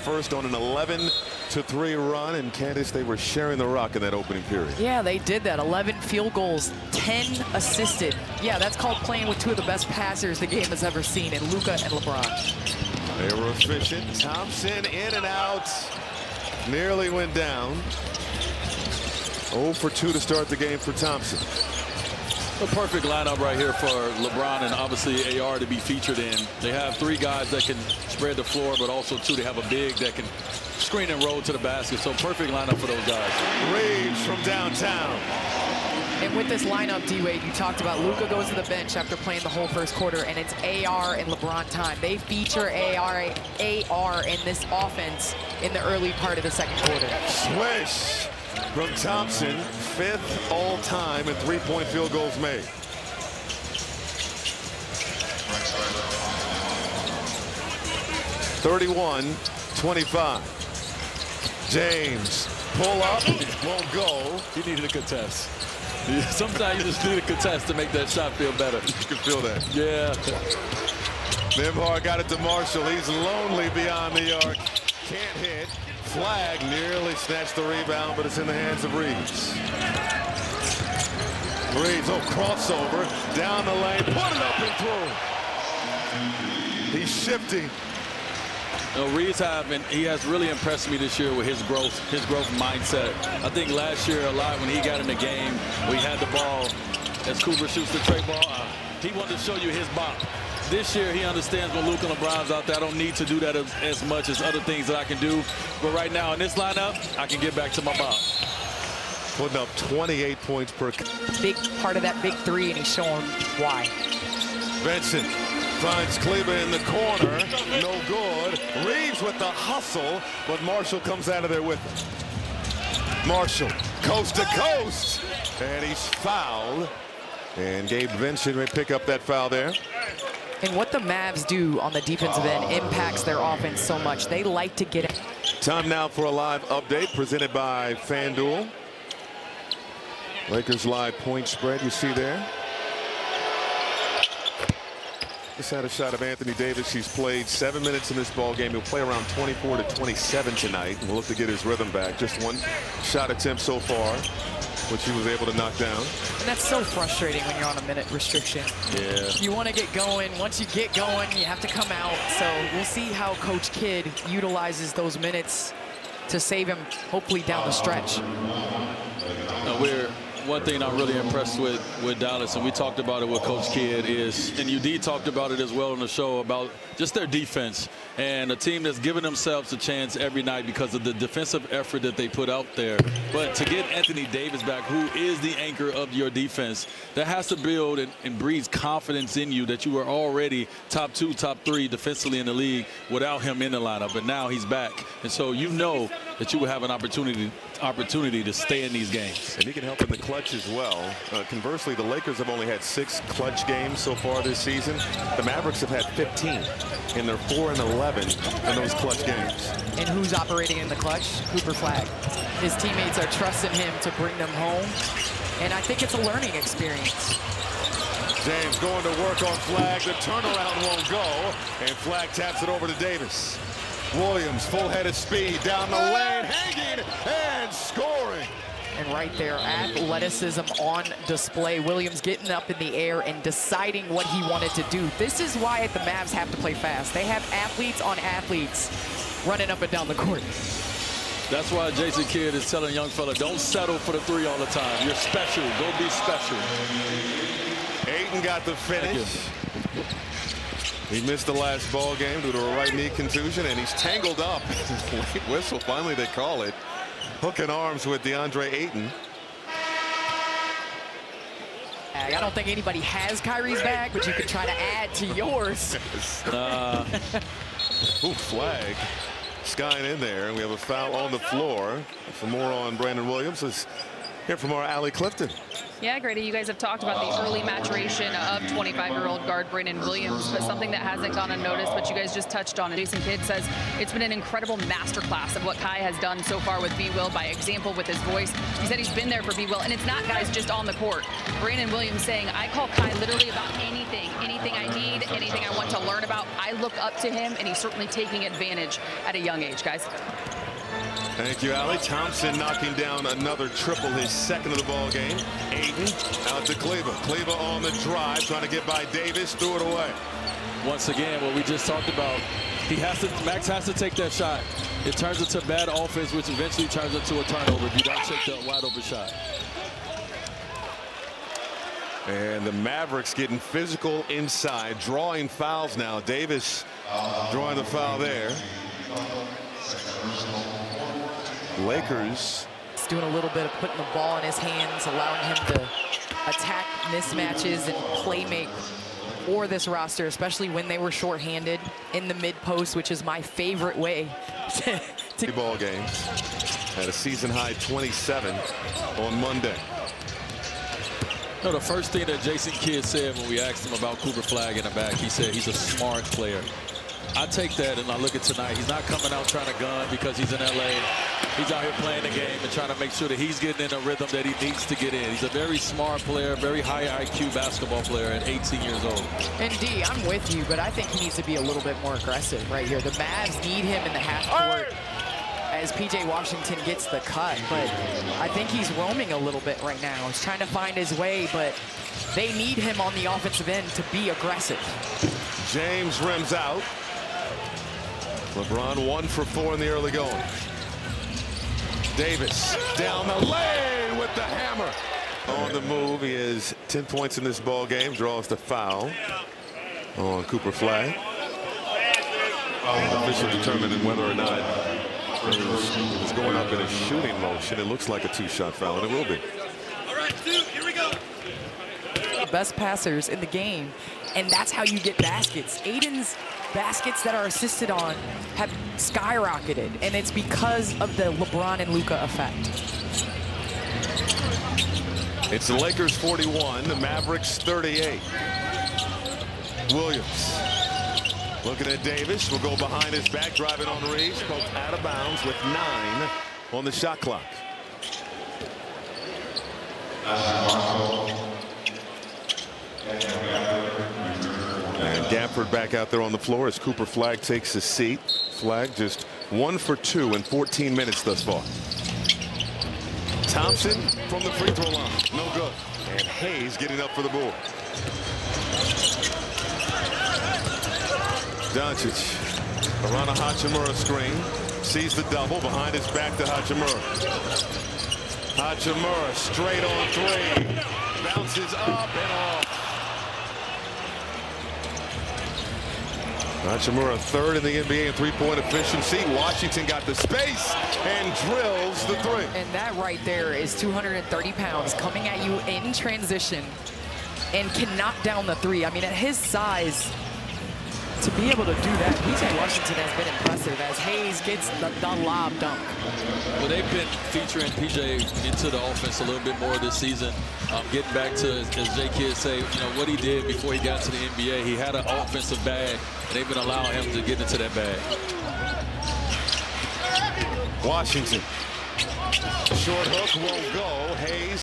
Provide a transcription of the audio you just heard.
first on an 11-3 run. And Candace, they were sharing the rock in that opening period. Yeah, they did that. 11 field goals, 10 assisted. Yeah, that's called playing with two of the best passers the game has ever seen in Luka and LeBron. They were efficient. Thompson in and out. Nearly went down. 0 for 2 to start the game for Thompson. A perfect lineup right here for LeBron and obviously AR to be featured in. They have 3 guys that can spread the floor, but also 2, they have a big that can screen and roll to the basket. So perfect lineup for those guys. Reeves from downtown. And with this lineup, D-Wade, you talked about Luka goes to the bench after playing the whole first quarter, and it's AR and LeBron time. They feature AR in this offense in the early part of the second quarter. Swish from Thompson, 5th all-time in 3-point field goals made. (31-25). James, pull up, won't go. He needed a contest. Sometimes you just need a contest to make that shot feel better. You can feel that. Yeah. Nembhard got it to Marshall. He's lonely beyond the arc. Can't hit. Flag nearly snatched the rebound, but it's in the hands of Reeves. Reeves, crossover down the lane, put it up and through. He's shifting. Reeves he has really impressed me this year with his growth mindset. I think last year a lot when he got in the game, we had the ball, as Cooper shoots the tray ball, he wanted to show you his bop. This year he understands when Luka and LeBron's out there, I don't need to do that as much as other things that I can do. But right now in this lineup, I can get back to my bop. Putting up 28 points per. Big part of that big 3, and he's showing why. Benson finds Kleber in the corner. No good. Reeves with the hustle, but Marshall comes out of there with it. Marshall, coast to coast. And he's fouled. And Gabe Vincent may pick up that foul there. And what the Mavs do on the defensive end impacts their offense so much. They like to get it. Time now for a live update presented by FanDuel. Lakers live point spread you see there. Just had a shot of Anthony Davis. He's played 7 minutes in this ball game. He'll play around 24-27 tonight. And we'll look to get his rhythm back. Just 1 shot attempt so far, which he was able to knock down. And that's so frustrating when you're on a minute restriction. Yeah. You want to get going. Once you get going, you have to come out. So we'll see how Coach Kidd utilizes those minutes to save him, hopefully down the stretch. One thing I'm really impressed with Dallas, and we talked about it with Coach Kidd, is, and UD talked about it as well on the show, about just their defense and a team that's giving themselves a chance every night because of the defensive effort that they put out there. But to get Anthony Davis back, who is the anchor of your defense, that has to build and breeds confidence in you that you were already top 2, top 3 defensively in the league without him in the lineup. But now he's back, and so you know that you will have an opportunity to stay in these games. And he can help in the clutch as well. Conversely, the Lakers have only had 6 clutch games so far this season. The Mavericks have had 15, and they're 4-11 in those clutch games. And who's operating in the clutch? Cooper Flag. His teammates are trusting him to bring them home, and I think it's a learning experience. James going to work on Flag. The turnaround won't go, and Flag taps it over to Davis. Williams, full head of speed, down the lane, hanging and scoring. And right there, athleticism on display. Williams getting up in the air and deciding what he wanted to do. This is why the Mavs have to play fast. They have athletes on athletes running up and down the court. That's why Jason Kidd is telling young fella, don't settle for the 3 all the time. You're special. Go be special. Ayton got the finish. He missed the last ball game due to a right knee contusion, and he's tangled up. Late whistle, finally they call it. Hook and arms with DeAndre Ayton. I don't think anybody has Kyrie's bag, but you can try to add to yours. Ooh, Flag. Skying in there, and we have a foul on the floor. For more on Brandon Williams, let's hear from our Allie Clifton. Yeah, Grady, you guys have talked about the early maturation of 25-year-old guard Brandon Williams, but something that hasn't gone unnoticed, but you guys just touched on it. Jason Kidd says it's been an incredible masterclass of what Kai has done so far with B. Will, by example with his voice. He said he's been there for B. Will, and it's not guys just on the court. Brandon Williams saying, I call Kai literally about anything I need, anything I want to learn about. I look up to him, and he's certainly taking advantage at a young age, guys. Thank you, Allie. Thompson knocking down another triple, his second of the ball game. Aiden out to Kleber. Kleber on the drive, trying to get by Davis, threw it away. Once again, what we just talked about, Max has to take that shot. It turns into bad offense, which eventually turns into a turnover if you don't take the wide open shot. And the Mavericks getting physical inside, drawing fouls now. Davis drawing the foul there. Lakers. He's doing a little bit of putting the ball in his hands, allowing him to attack mismatches and play make for this roster, especially when they were shorthanded in the mid post, which is my favorite way to ball games. Had a season high 27 on Monday. No, the first thing that Jason Kidd said when we asked him about Cooper Flagg in the back, he said he's a smart player. I take that and I look at tonight. He's not coming out trying to gun because he's in LA. He's out here playing the game and trying to make sure that he's getting in a rhythm that he needs to get in. He's a very smart player, very high IQ basketball player at 18 years old. And D, I'm with you, but I think he needs to be a little bit more aggressive right here. The Mavs need him in the half court as PJ Washington gets the cut, but I think he's roaming a little bit right now. He's trying to find his way, but they need him on the offensive end to be aggressive. James rims out. LeBron 1 for 4 in the early going. Davis down the lane with the hammer. On the move, he has 10 points in this ball game. Draws the foul on Cooper Flagg. Official determining whether or not it's going up in a shooting motion. It looks like a two-shot foul, and it will be. All right, here we go. Best passers in the game, and that's how you get baskets. Aiden's baskets that are assisted on have skyrocketed, and it's because of the LeBron and Luka effect. It's the Lakers 41, the Mavericks 38. Williams looking at Davis, will go behind his back, driving on Reeves, poked out of bounds with 9 on the shot clock. And Gafford back out there on the floor as Cooper Flagg takes his seat. Flagg just 1 for 2 in 14 minutes thus far. Thompson from the free throw line, no good. And Hayes getting up for the board. Doncic around a Hachimura screen, sees the double behind his back to Hachimura. Hachimura straight on 3, bounces up and off. Hachimura 3rd in the NBA in three-point efficiency. Washington got the space and drills the 3. And that right there is 230 pounds coming at you in transition and can knock down the 3. I mean, at his size, to be able to do that, PJ Washington has been impressive as Hayes gets the lob dunk. Well, they've been featuring PJ into the offense a little bit more this season. Getting back to, as Jay Kidd say, what he did before he got to the NBA. He had an offensive bag, and they've been allowing him to get into that bag. Washington. Short hook won't go. Hayes.